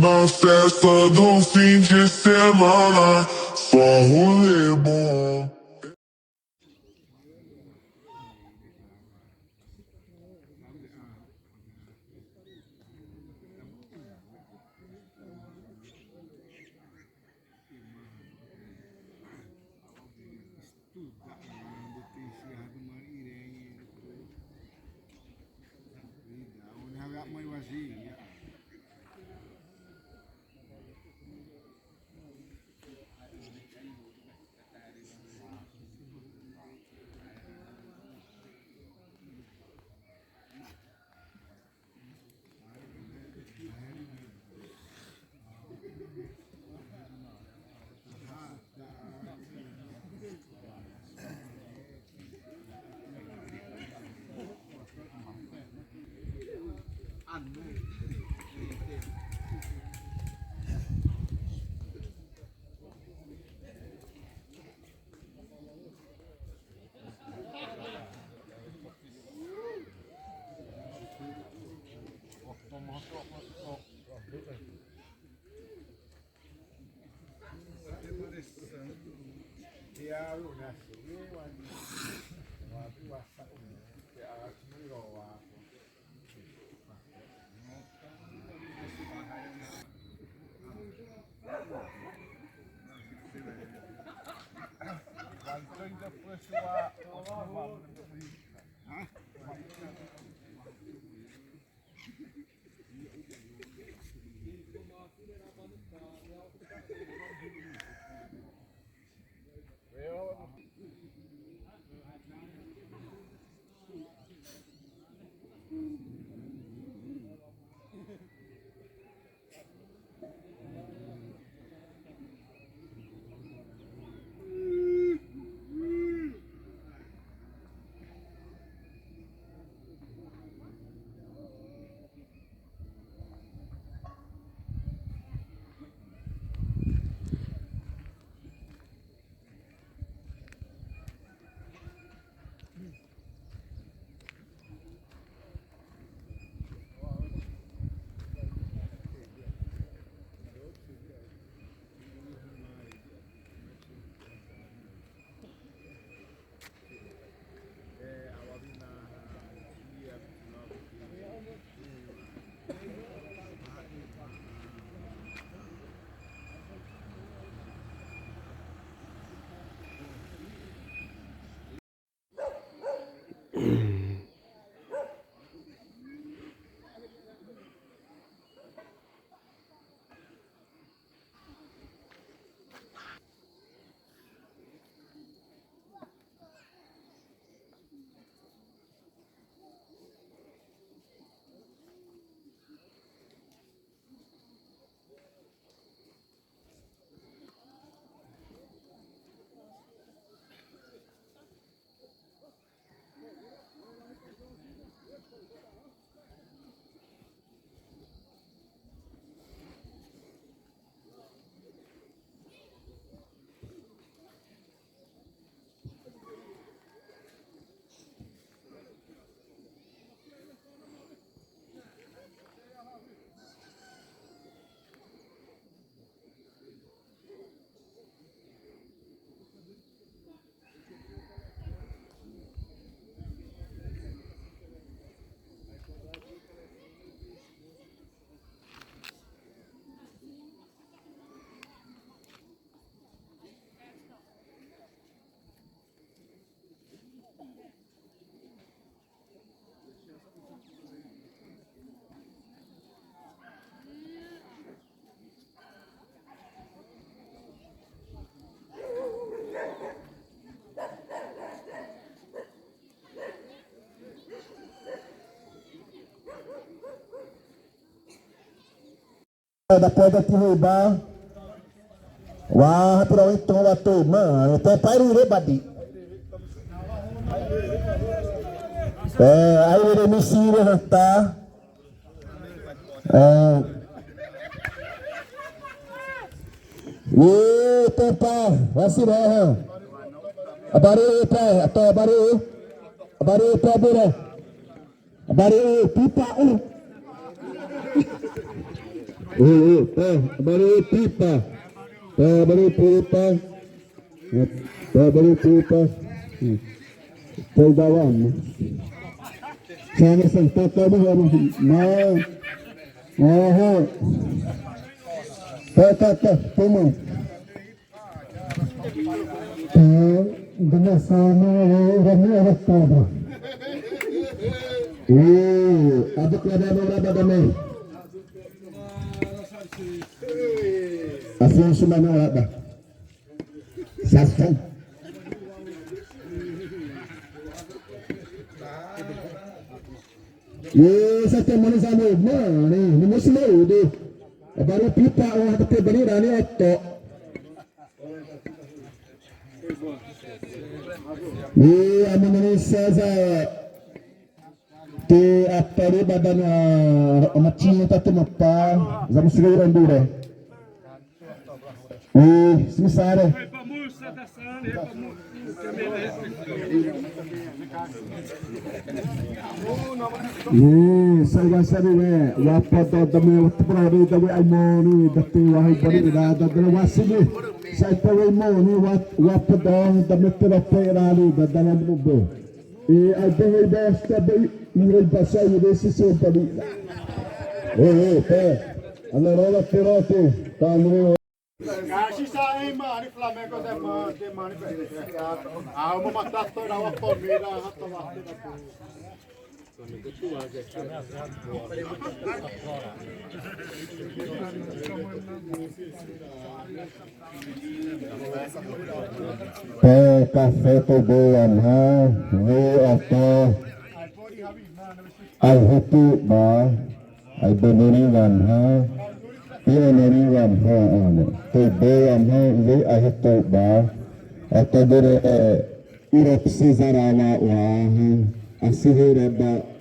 na festa do fim de semana, só rolê bom. Da pedra te roubar. Wah, pura itu waktu mah, teh pairu le badi. Ayo le misi le hasta. Teh pa, masih dah. Abari teh, atau abari teh boleh. Abari pipa baru pipa. Baru pipa. Baru pipa. Pegawai. Sana sentar tahu mau. Toma. Dengan sama orangnya ada apa? Ada berapa dame? Asal semana ada. Saskan. Saskan mana sama? Mana? Ni mesti mau deh. Baru pipa orang kata beri rani atau. Amo Manisha te apare badan machinho tá temapa vamos seguir andura simisare saya sabe wapa da meu prado da aimoni da te wahai bani da wasini saya tahu aimoni wapa da metera perali da dalam nubo ada yang basta irai basai desse seu bani Allah rola perote tamu Gashi sai mani Flamengo de mani ah uma matar toda a família hatta café toboan ha we atau ai hutu ba ai beneringan ha beneringan ha toboan ha we ai hutu ba atau dere irop sizarala wa asihira ba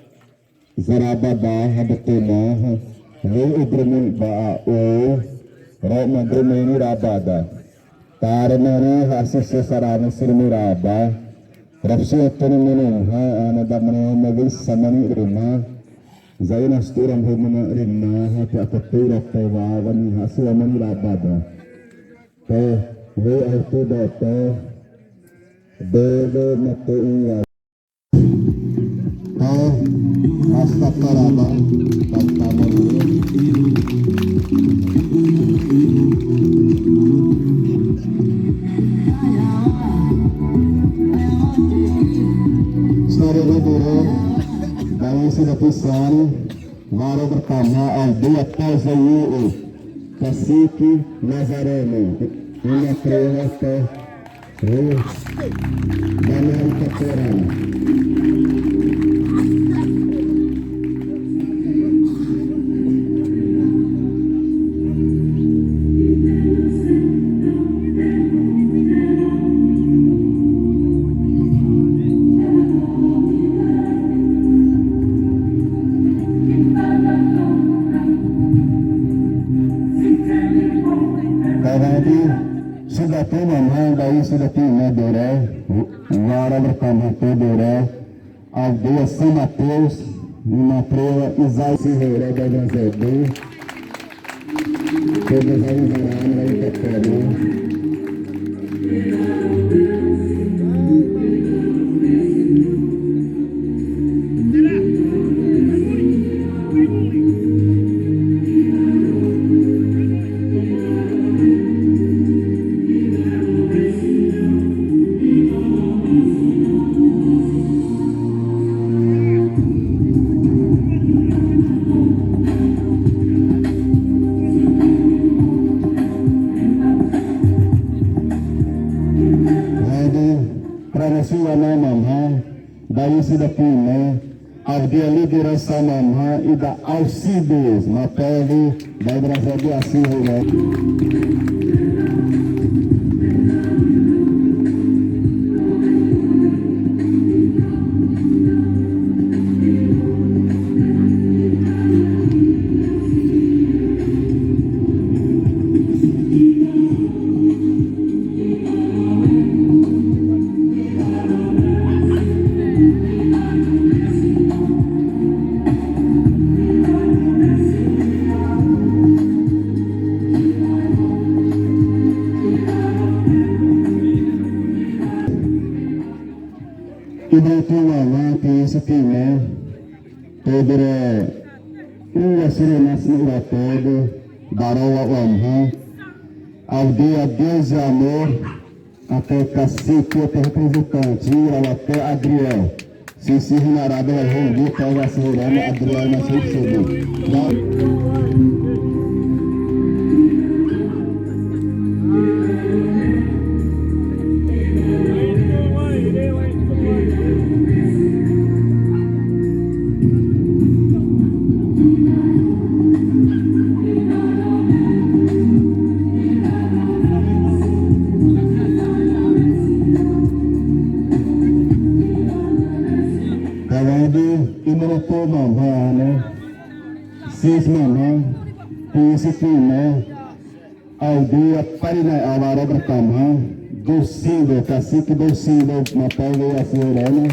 zaraba ba habatena we ubremun ba o roma drumeni rabada taranari hasil sesarana sirmiraba rafsi atani minum ha anada mana magil samani rima zaina sturam humana rima ha ta kapira tawani hasil amani rabada te we aitu data bebe mate inga hasta paraba tantamo Saudara-saudara, kami sudah pesan baru pertama Aldia Tazayu Kasiki Nazareno ini kereta Daniel Keteran sudah pernah dari sudah pernah dora wara bertambah dora Aldeia São Mateus uma prova Isai Ferreira da Gazeta todas as aranas aí Catena daí sudah punya Aldeia liderança mamha e da Alcides na pele da Brasil de Assis isso time todo o serenase no todo darou a honra ao dia Deus e amor até cacique até representante até Adriel se rinará pela reunião para a senhora Adriel na sua Imunopo mamãe, sis mamãe, príncipe aldeia Parina Alarobra Tamã, Dulcindo, cacique Dulcindo, Natal e a Fiorana.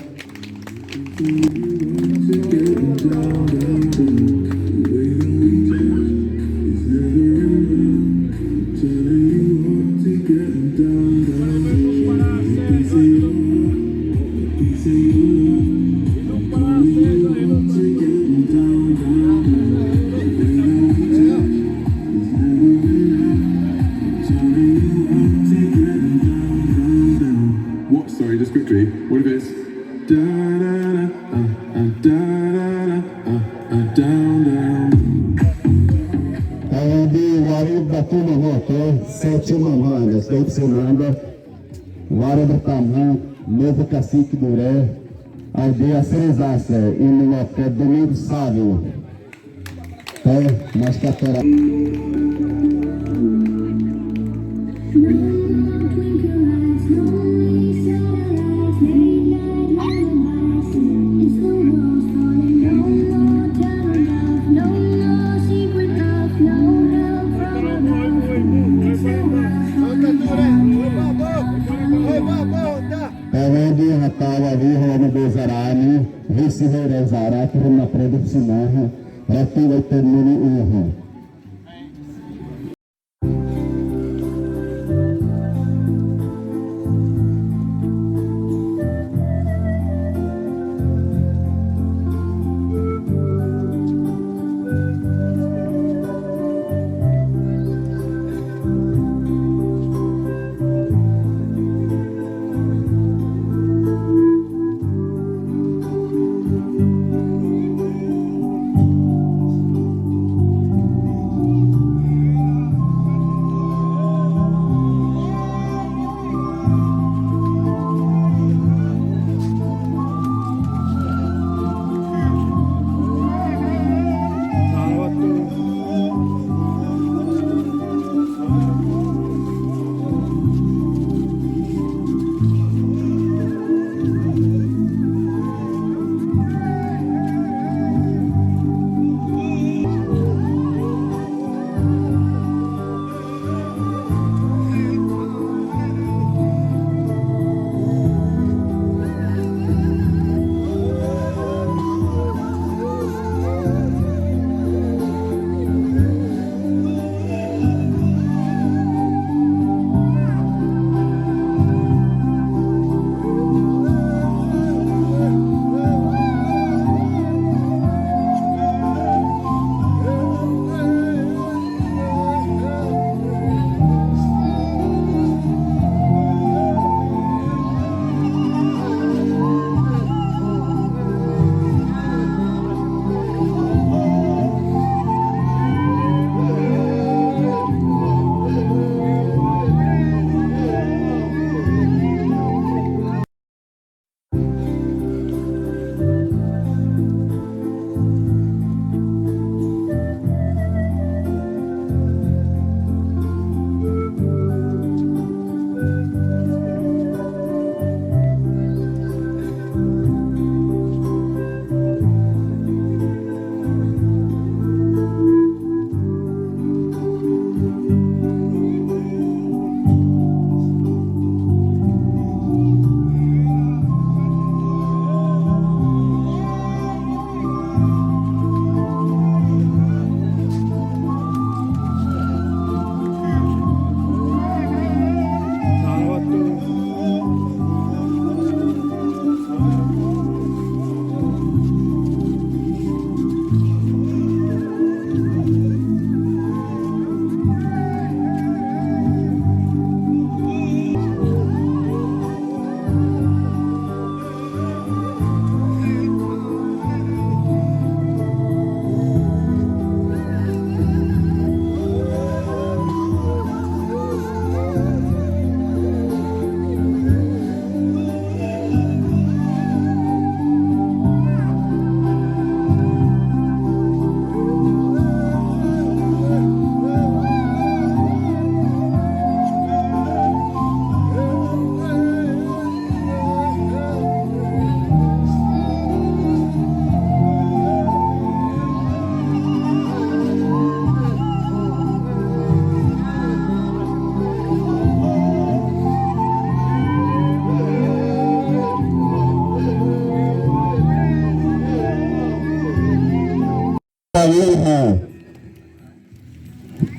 Sorry, just quickly. What if it's da da da down down? Onde o Ari da turma voltou, 7 mamães, estou ensinando. O Ari da Tamã, novo cacique do Ré, aldeia Cerezácia, e no local Domingo Sábio. Mas captura. Onde ratava ali, rolando bezarani, vice-verezará, que na produção, ratu vai ter no urro.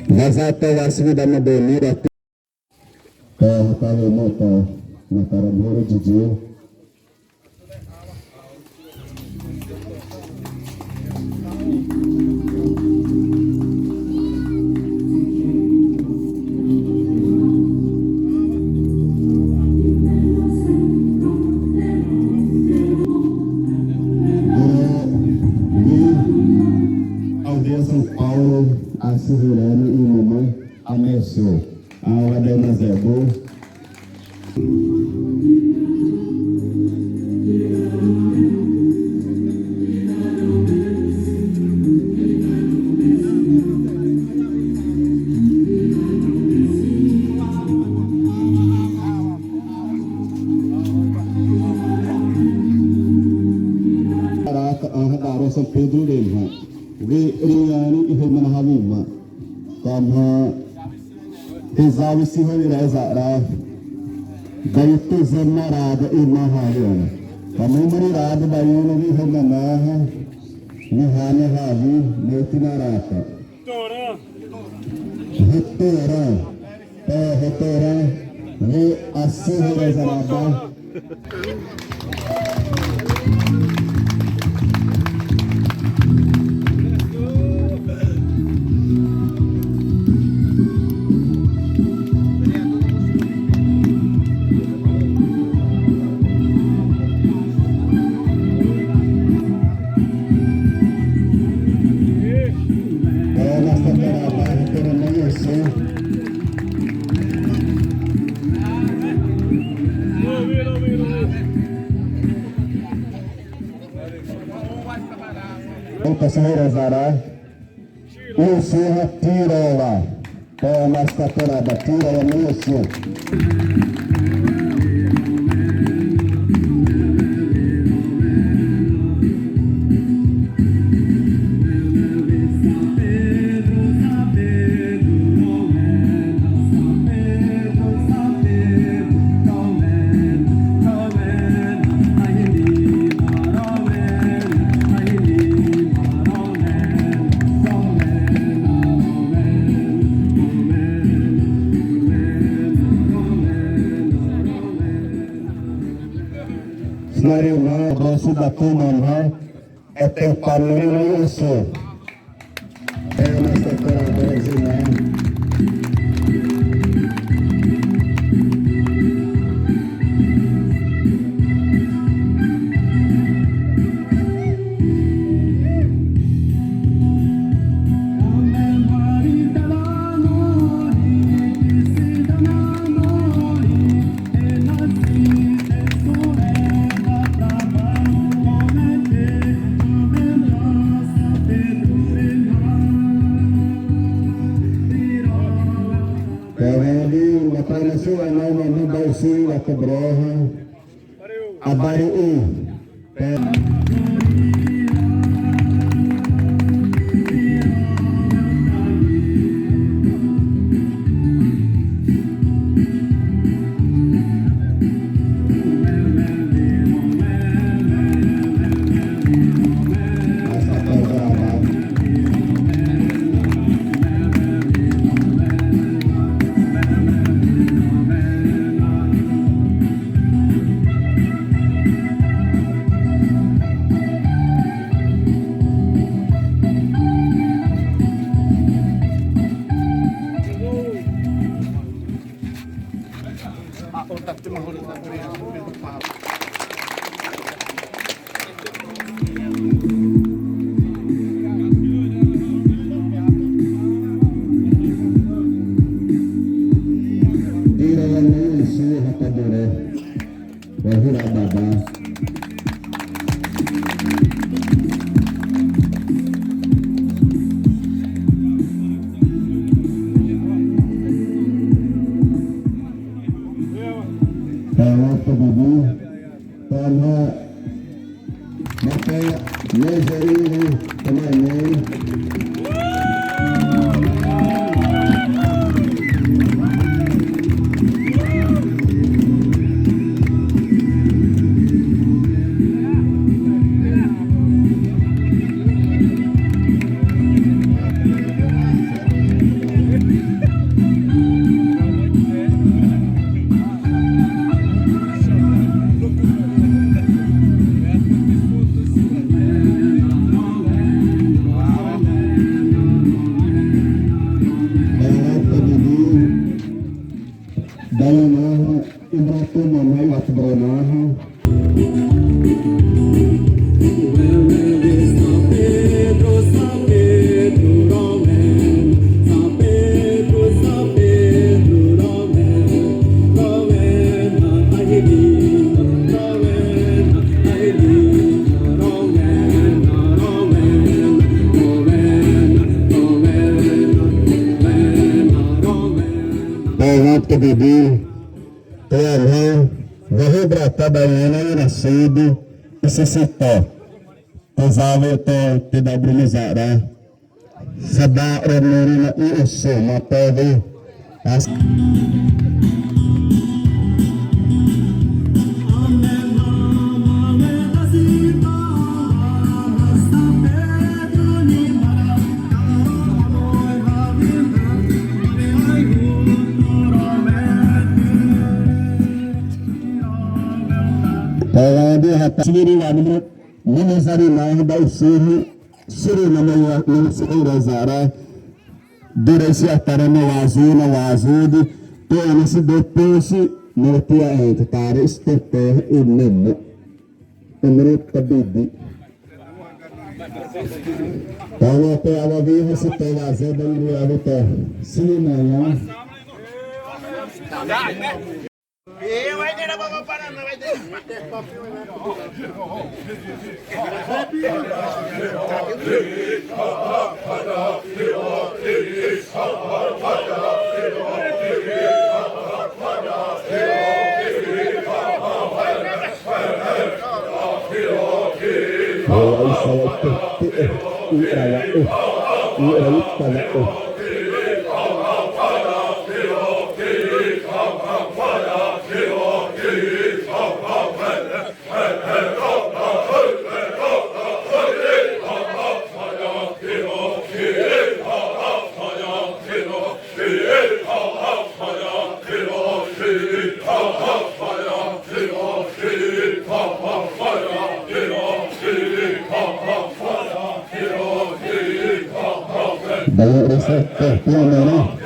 Vazato wasmi dama boni ratu. Kalau moto nakara boro jiji. São Paulo, a Silverane e mamãe ameaçou. A hora da Nazebo. São Pedro Lema. Riani e Remanhavima. Como Rizal e Silveirezara. Gaito Zanarada e Mahariana. Como Marirada, Baiana e Remanaha. Nihane Ravi, Neutinarata. Retorã. Re a Silveirezarada. Silveirezará, o Serra Tirola, é mais catorada, Tirola, meio sul. Marilão, Grosso da Turma, é tempo no sul. É uma sectora brasileira. A Cobroja, a Bariú, tu mamãe o atbronaha. Pengat ke bibi, Tuhan Gahu berata bayana nasib isisito. Tazawe to tidak berizara. Sada remuri na iusu matevi. Di hata sendiri wadi menyesari nahi da usuhi suri namanya nusura zara durasi atara na wazudi to anasi depois notia ente tare stepe inne menurut kabidi tawa pe awabi hasi te wazadan ri alita sinaya vai ter uma parada, vai ter. Banyak resep yang mana?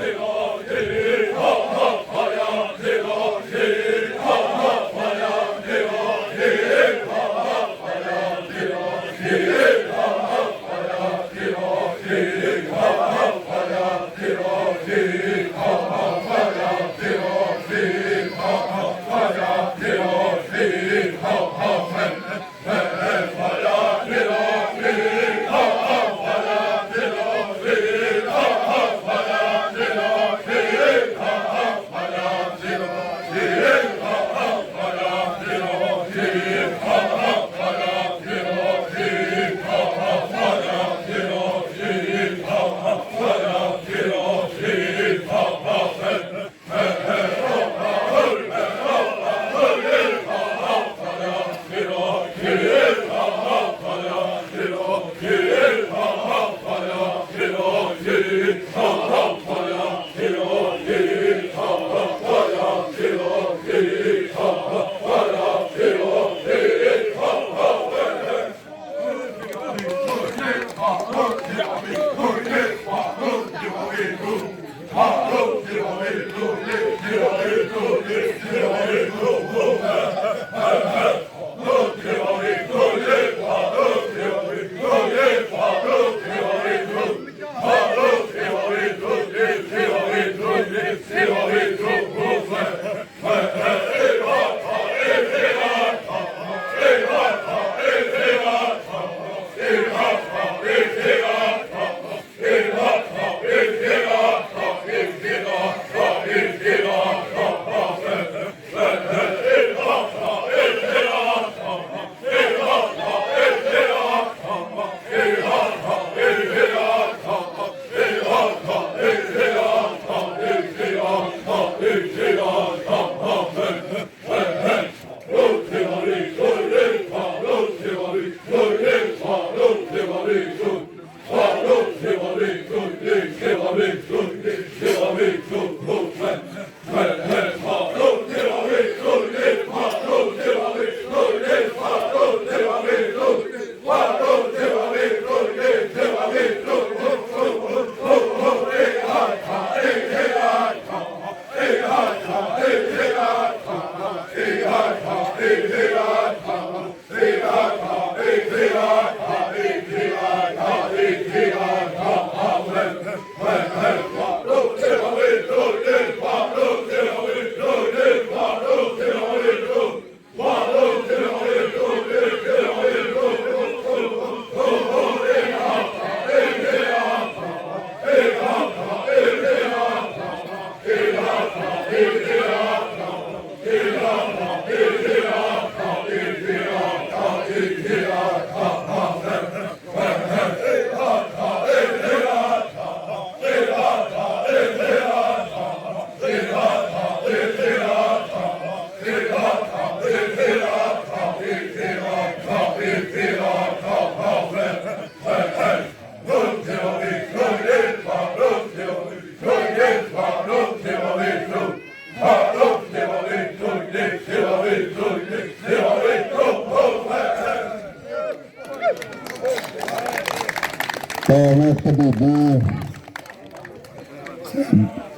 Tolong kedua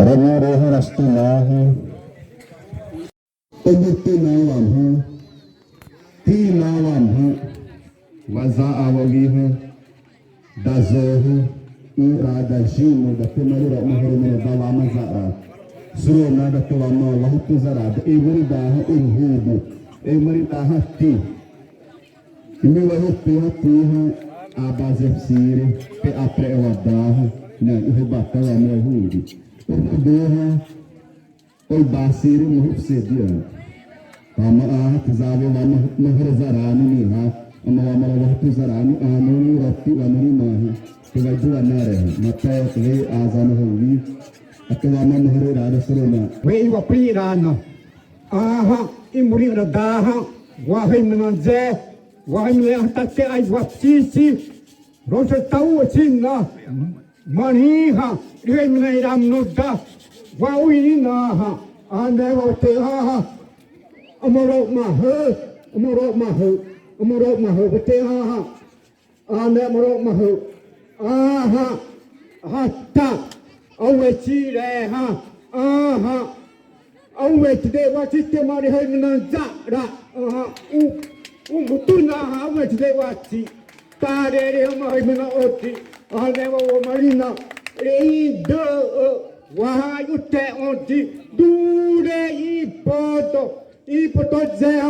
Remurah rastunah Pemutinawanhu Tinawanhu Waza'awagihu Dazohu Iradajimu Dakimarira Muhurumina Dalama Za'a Suruna Dakiwama Wahutu Zarada Imuridaha Imhubu Imuridaha Ti Imiwahutu Hatiha Abazepsire Pe Aprewadarra Rebatar a minha rude Portuguesa Oi Basiri Muhufsedian Ama Tizave Mahrazarani Miha Ama Tuzarani Amuni Rati Amuni Maha Tuvaidu Anare Mata Ve Azana Huli Akawama Maharada Suruna Ve Wapirano Aha Imuri Radaha Wahimanaze Wahimanatate Ai Wapsisi Rosa Tau China Maniha, Remina Ramnuda, Wawina, and I will tell her, Amorok Mahu, Amorok Mahu, Amorok Mahu, but tell her, and Amorok Mahu, Aha, Hata, always see there, Aha, always today, what is the money having on Zara, Mutuna, always today, what see, Tare, Mahimana Oti. Aleva Marina, Wahayute onti, Dure Ipoto Zea,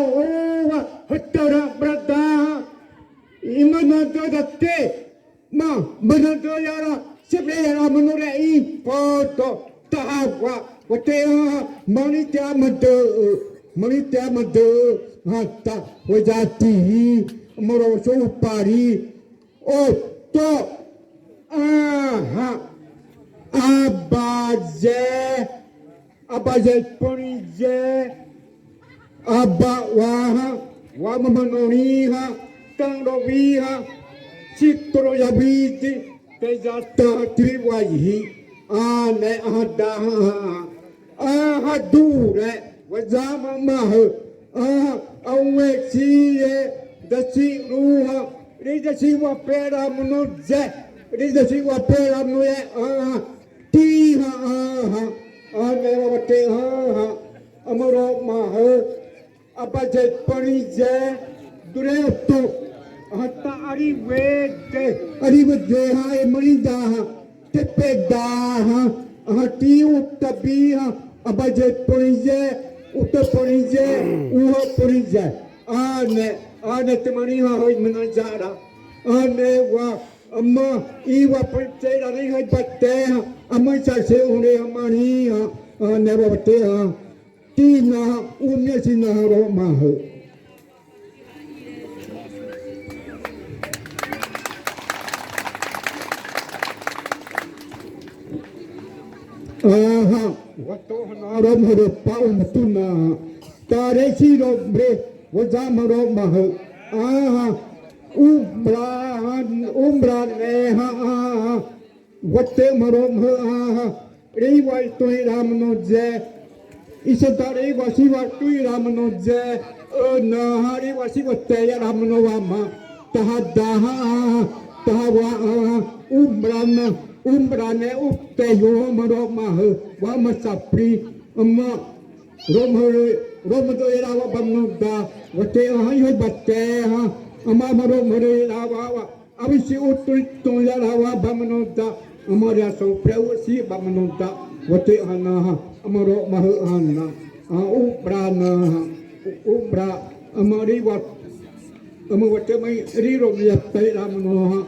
Hatara Brada, Imanato da Te, Ma, Manato Yara, Sebera Manore Ipoto, Tawa, Watea, Manita Madu, Hata, Wajati, Moro Pari, Oh, to. Aha, Abaze Ponize, Abawaha, Wamamanoriha, Tandoviha, Citro Yabiti, Tejata Triwahi, Ane Adaha, Ahadure, Wazama Mahu, Awexie, the Siruha, Ridasiwa Pera Munuze. Rida siwa pera muye tiha ane wate amoro mahe abaje panize dureto hata ariwede ha emerida tepeda hati utabiha abaje panize utapanize uha panize ane temaniha hoy menajara ane wa Amma iwa pante la ringa batte amma chase une amani never batte tina umya sina ro mah wato na ro mah pa umtuna tare si ro bre wajam ro mah Umbra neha Wate marom Rewai tui ramanoje Isatari wasiwa tui ramanoje Nahari wasiwate ramanowama Tahadaha Tahawa Umbrane Upteyo maroma Wama sapri Amma Romado era bamnuda Wate ahayo bate Amamaro Mare Lava, Avisi Utrito Yalawa Bamanoda, Amaria so Prewsi Bamanoda, Wate Hana, Amaro Mahana, Ubrana, Ubra, Amari what Amawatemi Riro Ramanoha,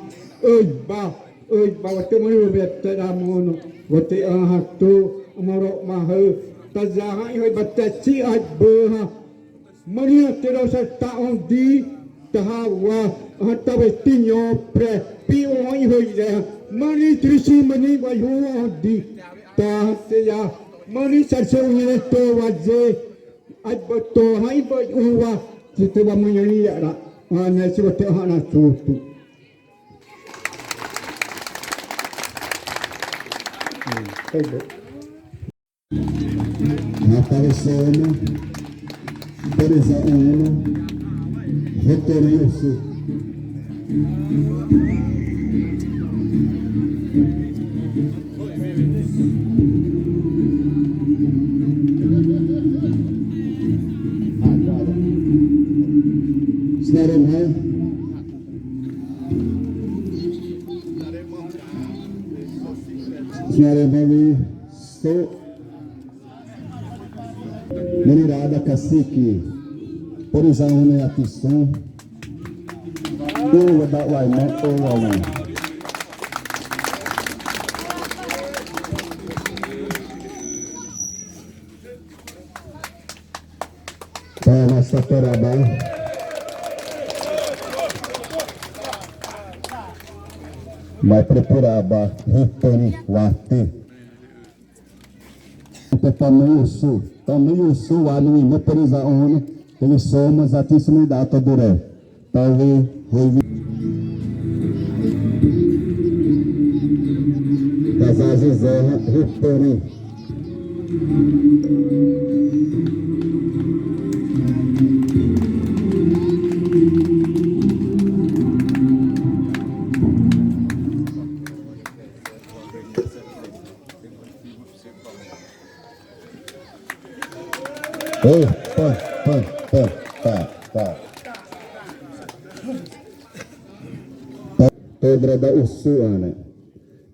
Ba, Bawatemio Veteramono, Wate Ahatu, Amaro Mahu, tazahai hoi batasi at berha mania terasa taon di tahawa hatawe tinyo pre pi oi hoi ya mani trisi mani wa ho di ta ya mani sarse ni to waje at to hai ba uwa kita ba mani ya ra ana si wa te hana tutu Aparecendo, por exemplo, retorno. Senhora mãe, senhora mãe, estou Menirada cacique, por exemplo, né, a questão do da uai né, o uai. Tá nessa parada. Vai preparar ba ripani wate. Tamanho sul ali no perizaone ele somos atíssimo data dure talvez das zerra repori Pedra da Usuana,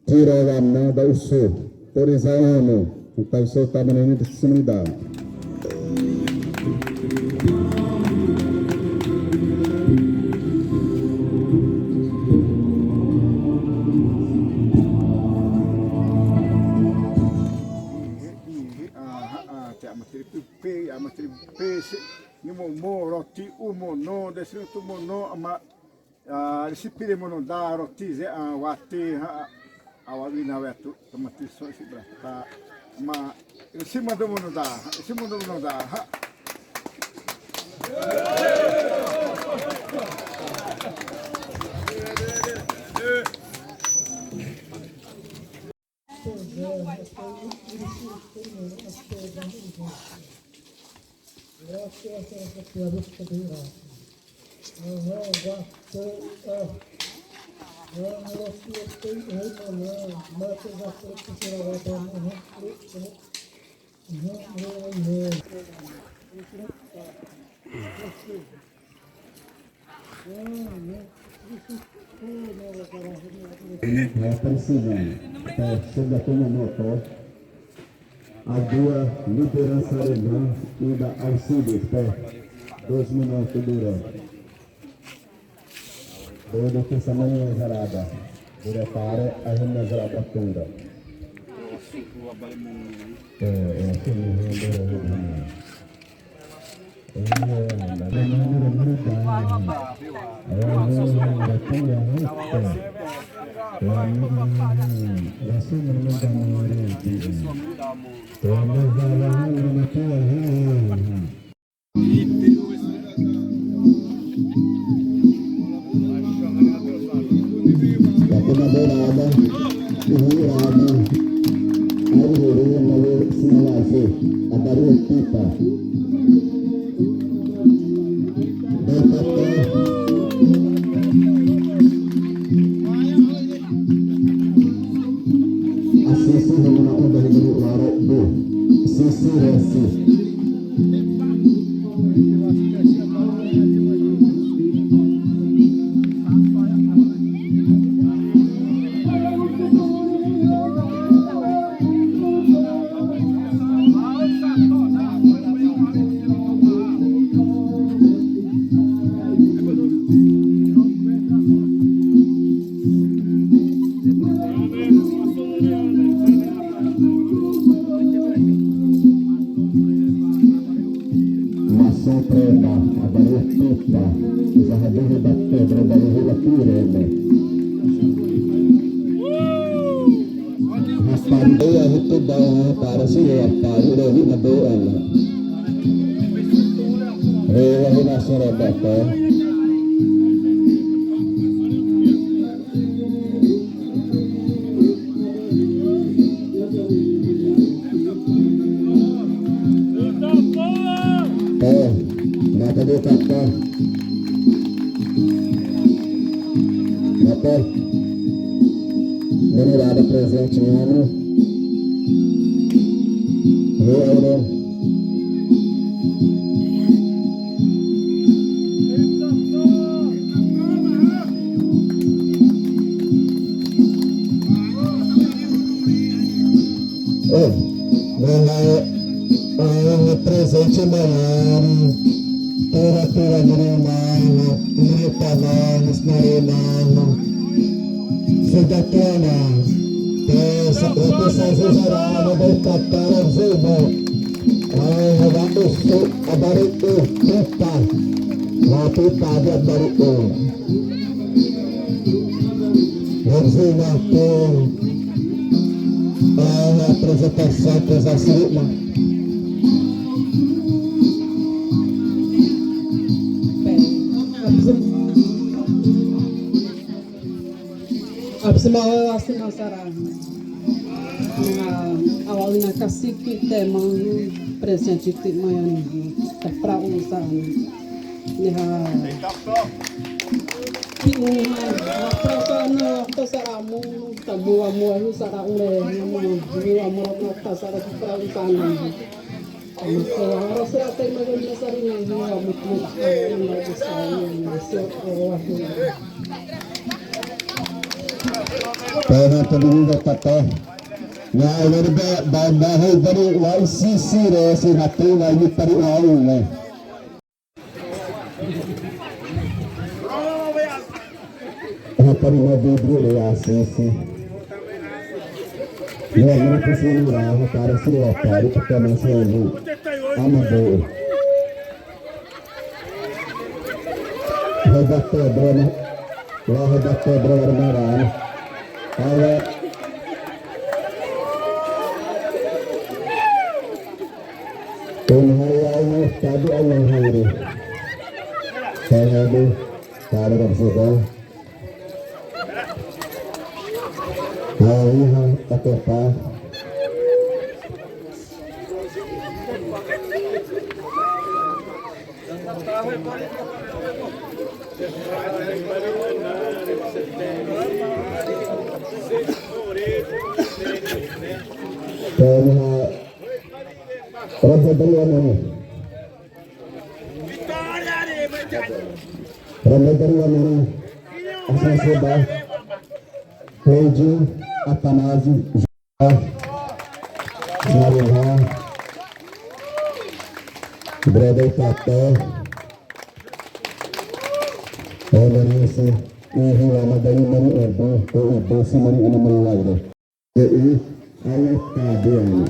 Tirawana da Usu, por exemplo, então isso está na disponibilidade. Roti umono desino tu mono ama risipire mono da roti ze wate awalina wetu tamati so sibra ta ma risima do mono da Chega como motor, a duas liderança alemã e da auxílio, 2 minutos durante. Todo que essa manhã gerada, prepara a reunião gerada toda. prema, a baru tuta, usaha dulu batte berbalu hula kirene. Hapande ya itu bawa para sih apa udah ini nadoan. Rewa hina sore batte. Kata apa? Ini ada presentnya nih. Ini. Mulai presente melhor. Tura merenano, merenano, merenano. Sudatona, essa zuzarana vai catar o zebo. Vamos a barito, pipa. Vai pipa de barito. Vamos lá, a apresentação que já se Absema Sarah awal na kasih kita mang presente kita mayan para usar neha pinguhan na pasaramu tabuwa mo usara ule namu buwa mo pasara para usar harus rata magan nasarina buwa mutlu na usar Pera tadi kata, ya ini bahaya dari YCC deh si hati lagi tarik lalu nih. Tadi mau duduk deh YCC. Ya ini kesini lah, tarik sini lah, tarik kita masih ini, amat deh. Hebat tuh bro. Wah hebat berwarna kalau Tuhan Allah tadi Allah hari saya itu kalau bersihkan Allah apa Raja dari mana? Raja dari mana? Asal sebab Peju Atanazi Nariha Brother Tata Indonesia ini lama dari mana ibu si mana ini melalui jadi ayat kabian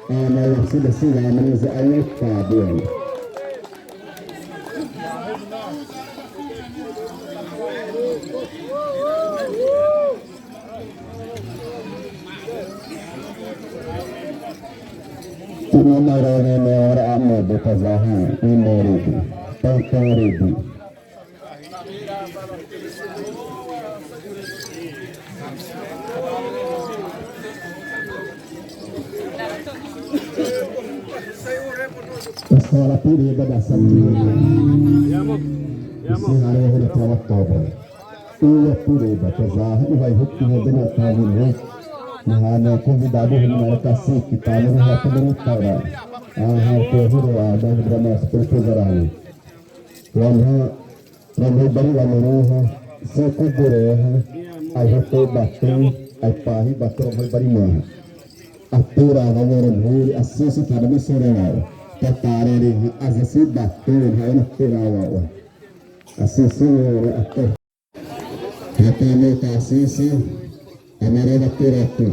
yang sudah menuju ayat kabian Cuma marahnya orang amat berkazahan ini ribu, tentang ribu. Sekolah pilih berdasar isi hari yang sudah lewat Oktober. Ia pilih berkazahan ini baik hukumnya benar tahun ini. Mengenai convidado yang kasih kita melihat berita orang terhuru ada beberapa seperti orang ramai beri lamuruh sekudureh ayat batu aypahi batu ramai beri mah atura ramai asisi pada misalnya tatare ini asisi batu yang terawa asisi atur hati kasih Amare Ratu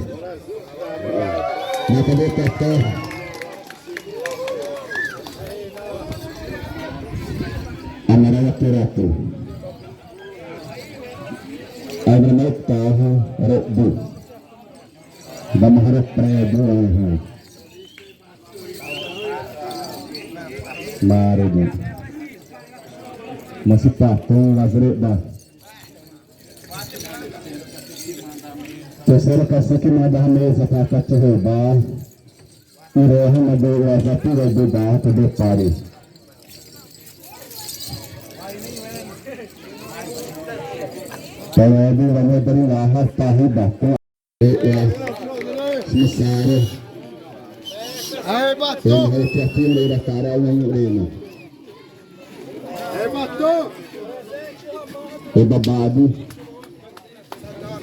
Maka dia kata ratu-ratu. Ada naik tahu rebu. Dama harap predo ang mari ni. Masih patung lazret dah. Terserah kasih kita mesa kakak coba. Irohan ada wajatu wajib dah kedepari. Kalau ada orang dari lahir tahu baku, sisare. Aí, Bato! Yang hari kaki mereka cara yang ini. Aí, Bato! Babado.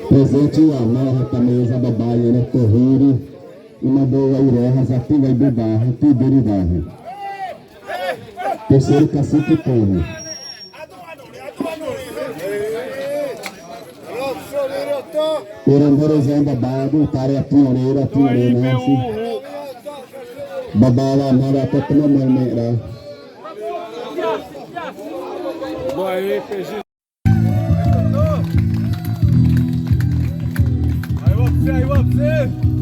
Presente o amor, a mesa babaia, né? Corrida. Uma boa iroha, zati vai bebar, tudo de barro. Terceiro cacique porra. Orangorozão babado, tare a pioneira, nasce. Babala, mara, até uma maneira. Boa aí, PG. Aí, você!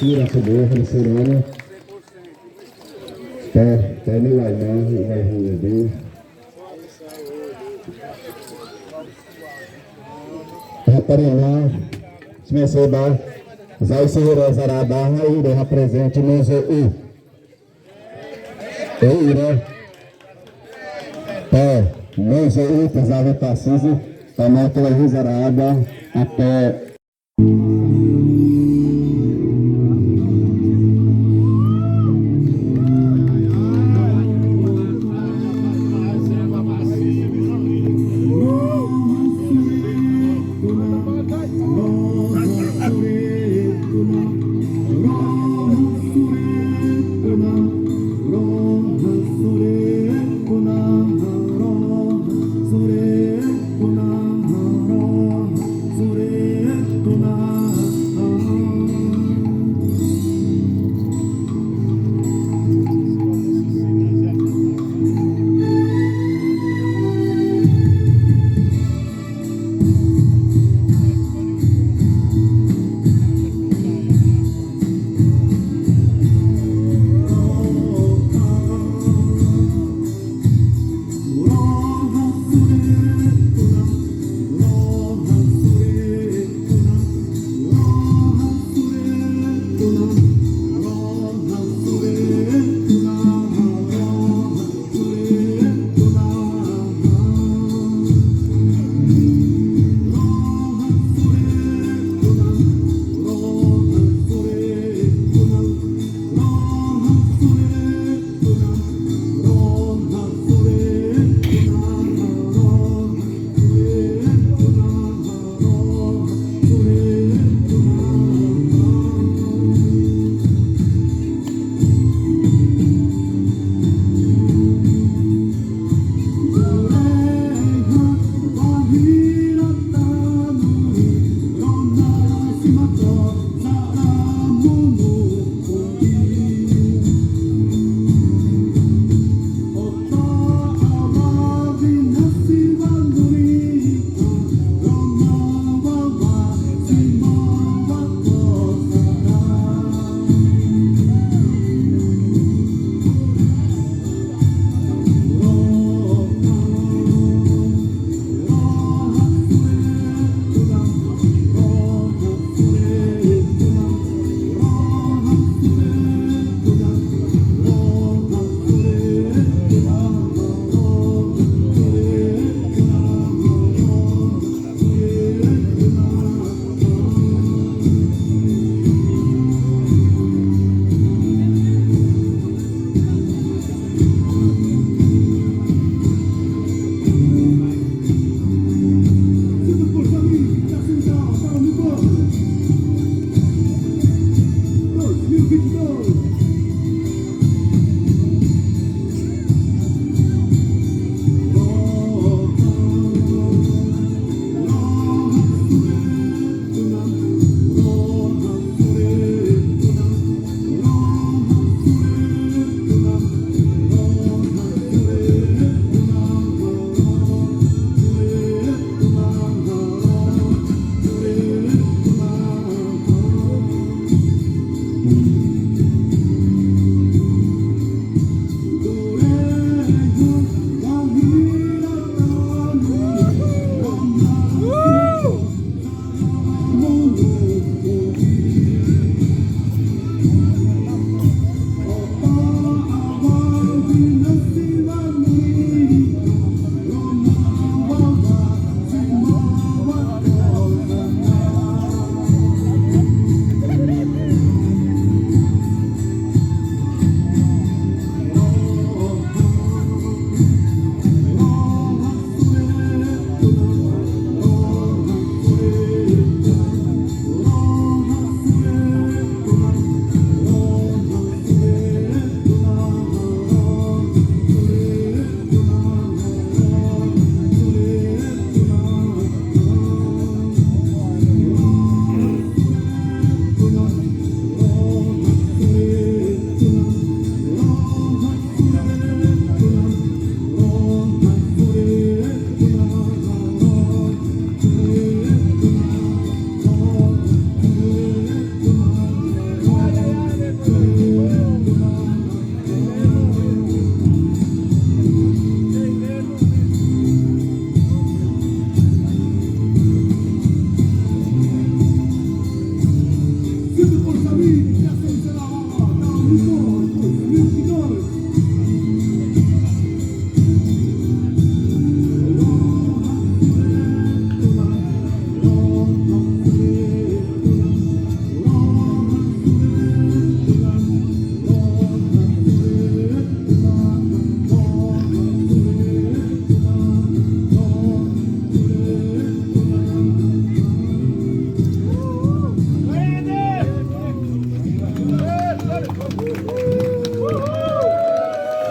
Sira sebuah Serana Tani Waimah Wahudi Raparina Smeseba Zai Sihira Zaradaha e de represente no ZU Ira no ZU Pesava Tassisi Tamato Zarada até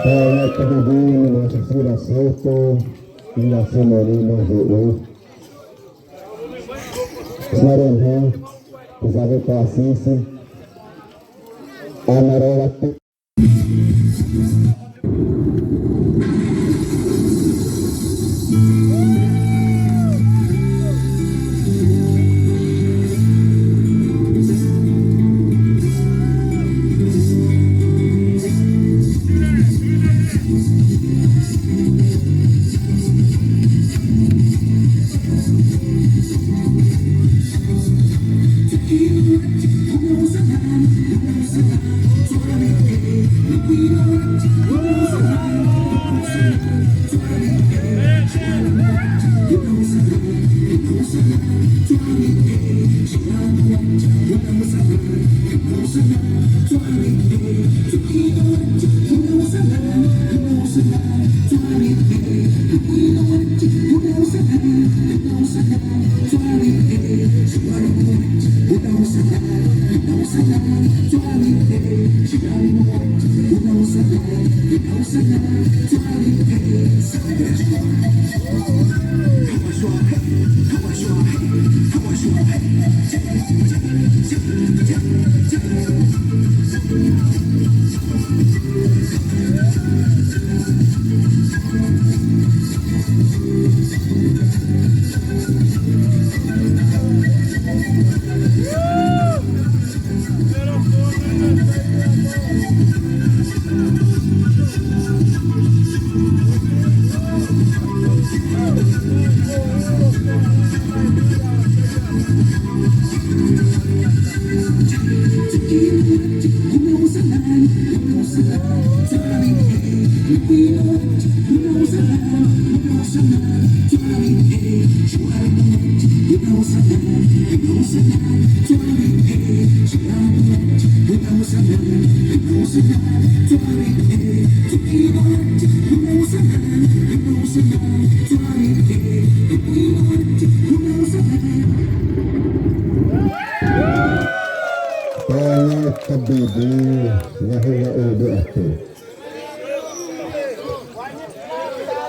Kemudian sudah soto, tidak semua ini dulu. Sekarang kita posisi anarawati.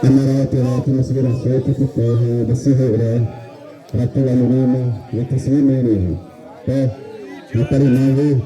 Amarat masih rasa itu bersih orang ratu lalu yang tersebut ini. Apa ini?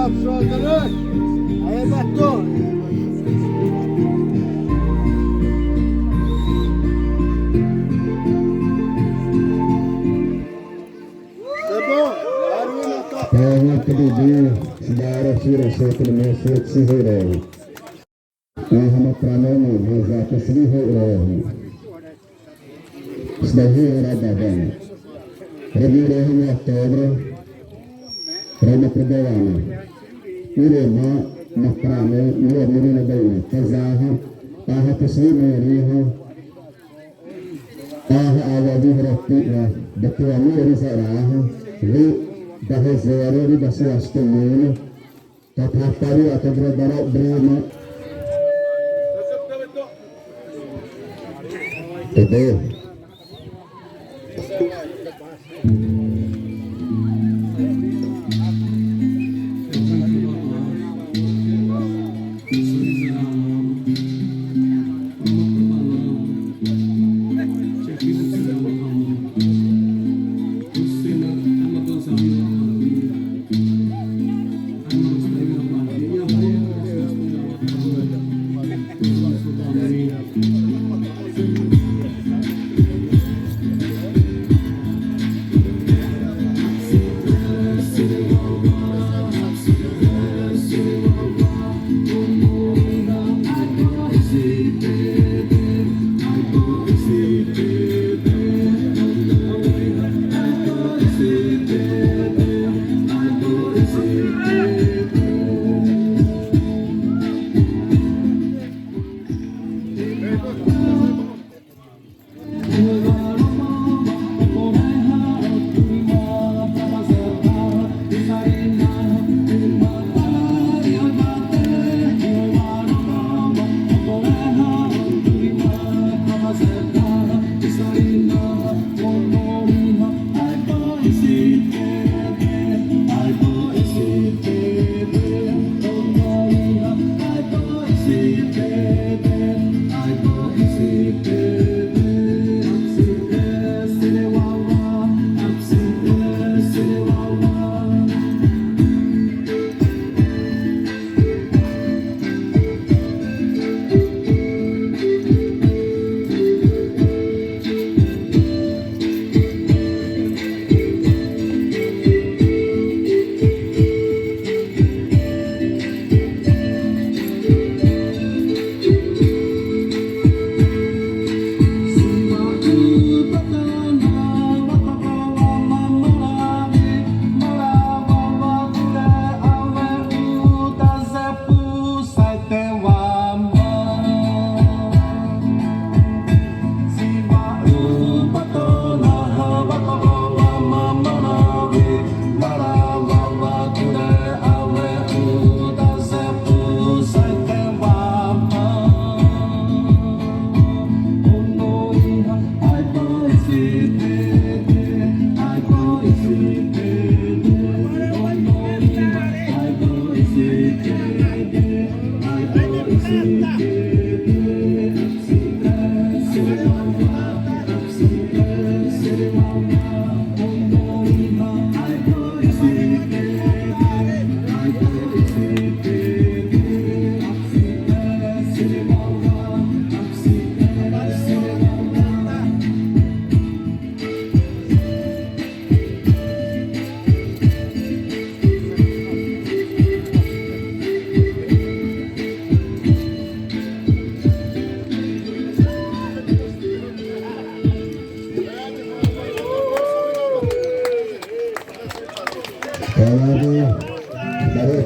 Aí, Beto. Karena kedidi saudara sira satu mesej sihirah. Muhammad Pranama Hazrat Srihirah. Sebagai Ramadan. Rabiullah Oktober. Rama Perdawana. Irema Makrame Irema Baina. Kazaha. Taha Taslimu Riha. Taha Awadi Rafiqa. Betua Miri Zaraha. Da reserva e da sua comuna, da trataria da Bradara Brima. Entendeu?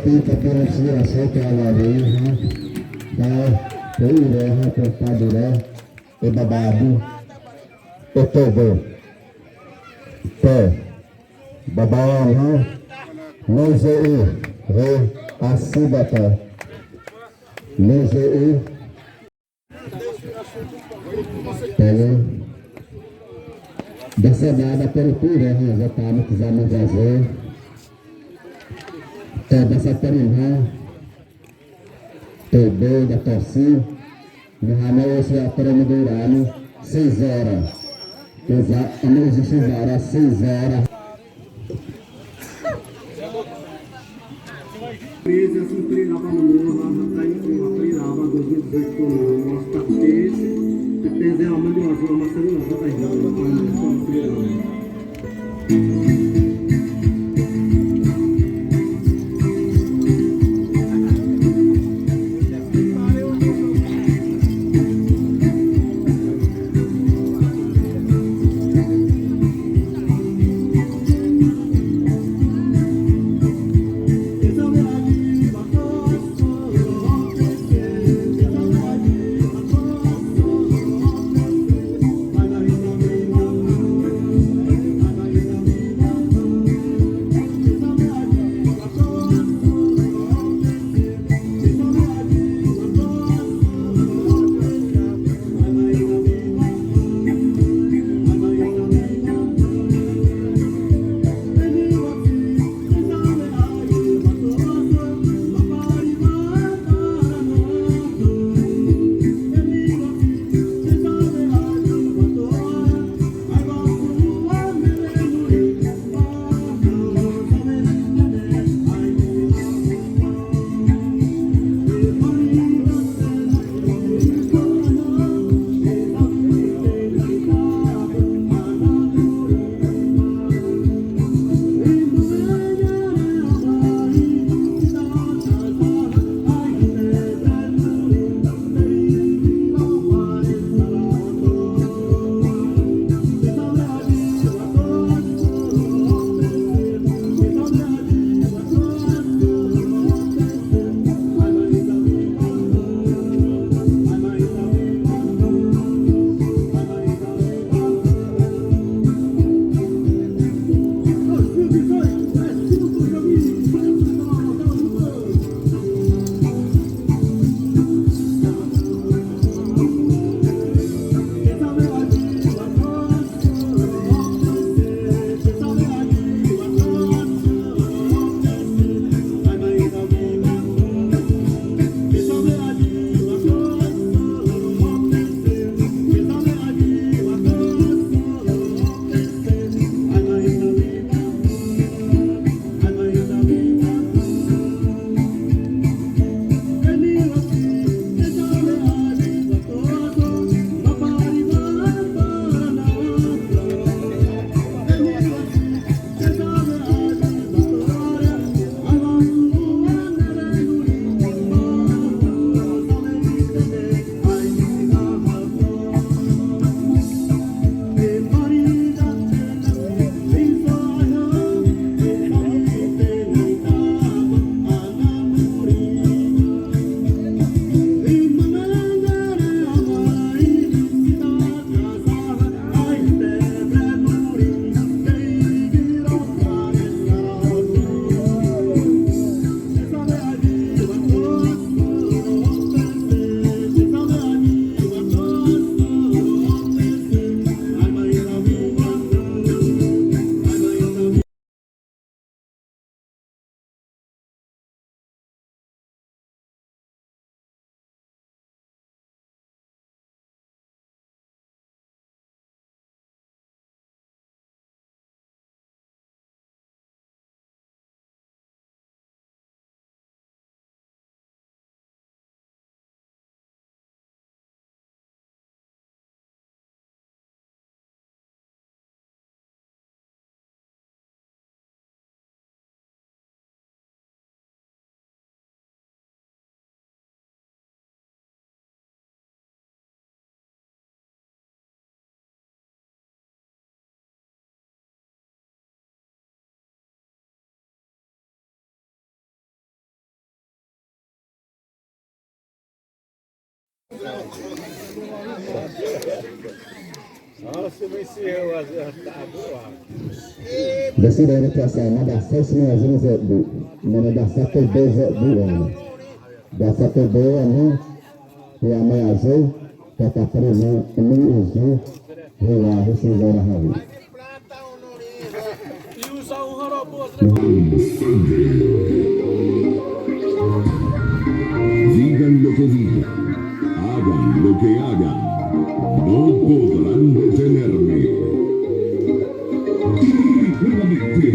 Kita kira sira sete awari ha ire ha padure e babadu e tobo babawan ha noze re asibata noze dessa nada apertura ha já estamos precisando fazer dessa terra todo da torcida no ramal se atrama do ano 6 horas exato não existe hora 6 horas Presa cumprirava menurut hakai cumprirava 2018 mas taktis depende aman di wasma masalah apa kayak Basi dari kasana dasar semua jenis bu, mana dasar terbeza bu ana. Dasar terbeza ni, yang meyazu kata perlu ini uzu, hela husin zona hari. Digan lo que digan, hagan lo que hagan, no podrán detenerme. Nuevamente,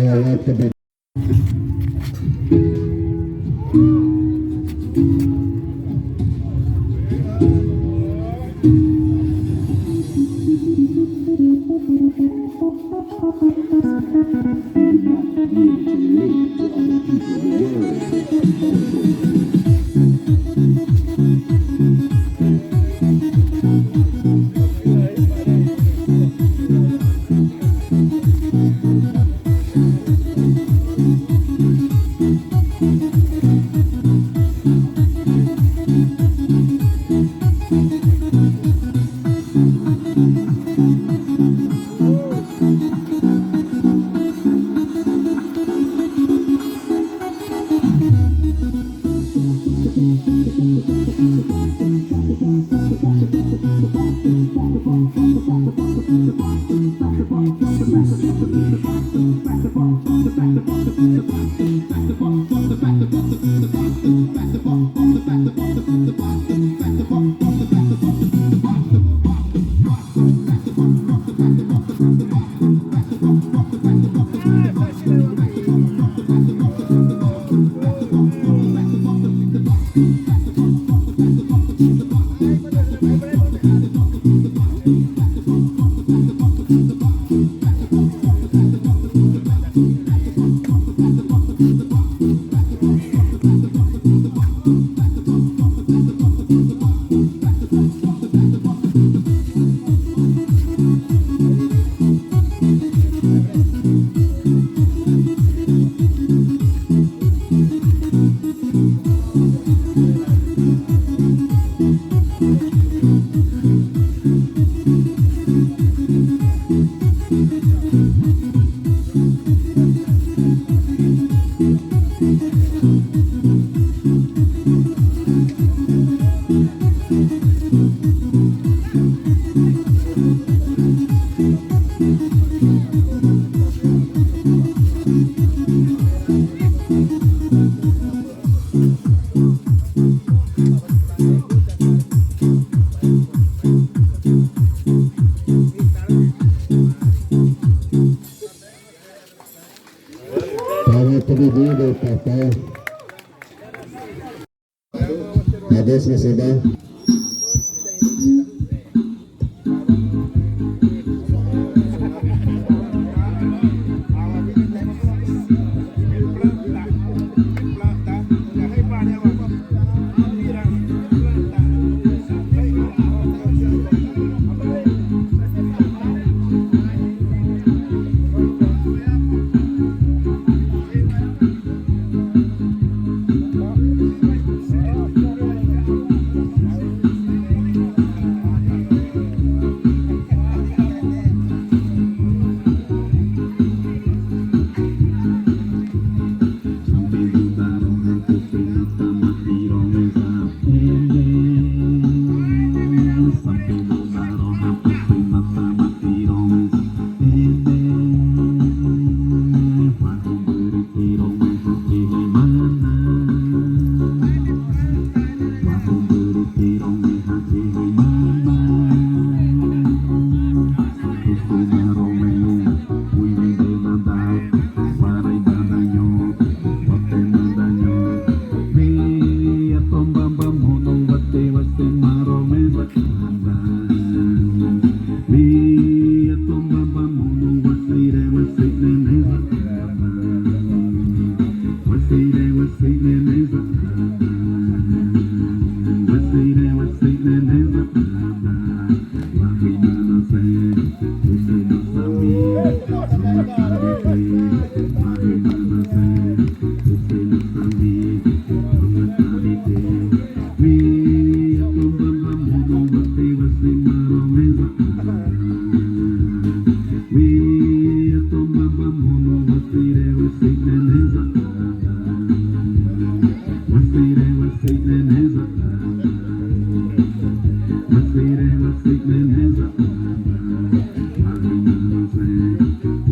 Bahwa kebetulan Habis sudah.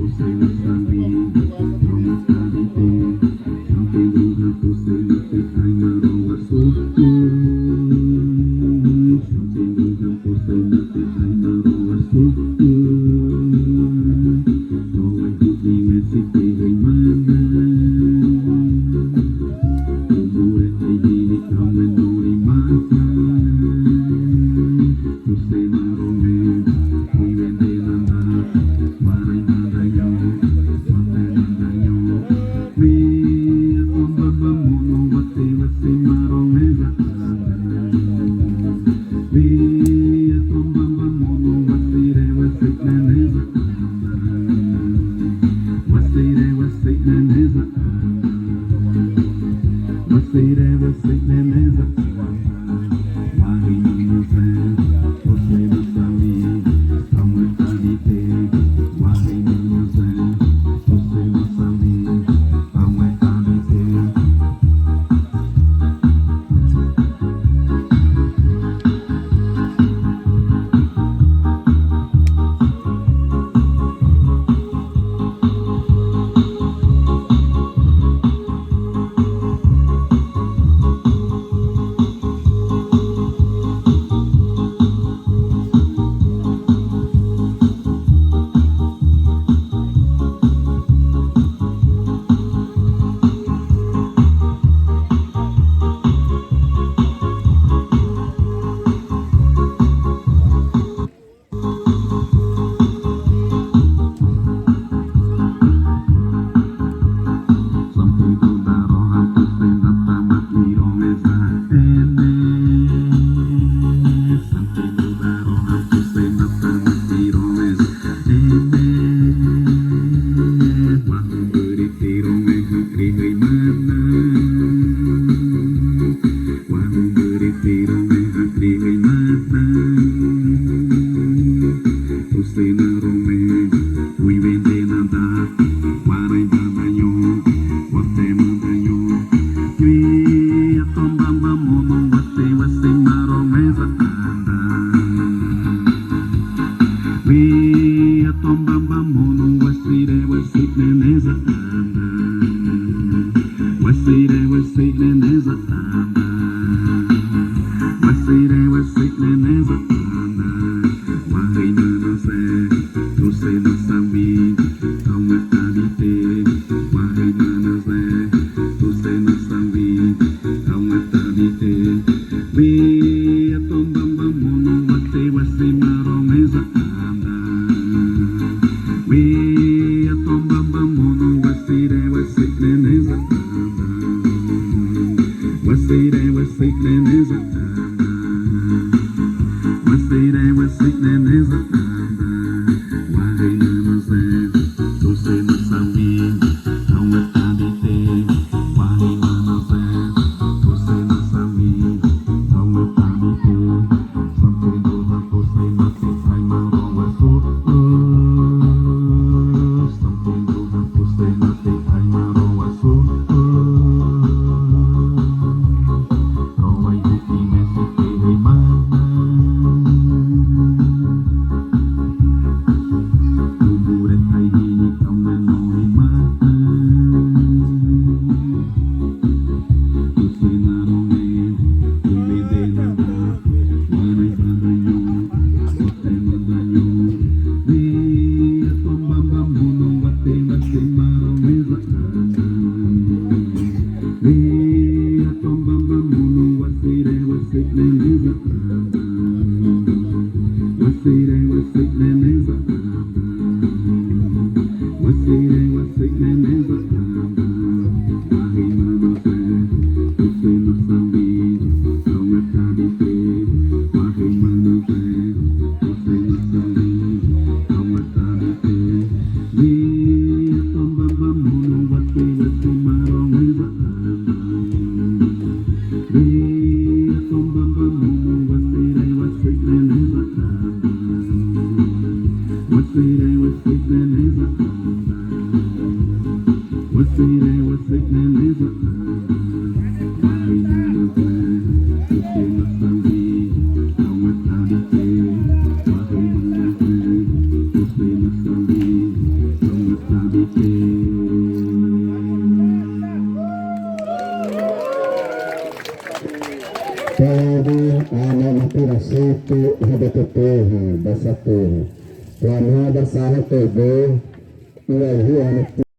Você Pede anak mati rasitu hadapi Tuhan, basa Tuhan. Tuhan ada salah tebe, ilahi anak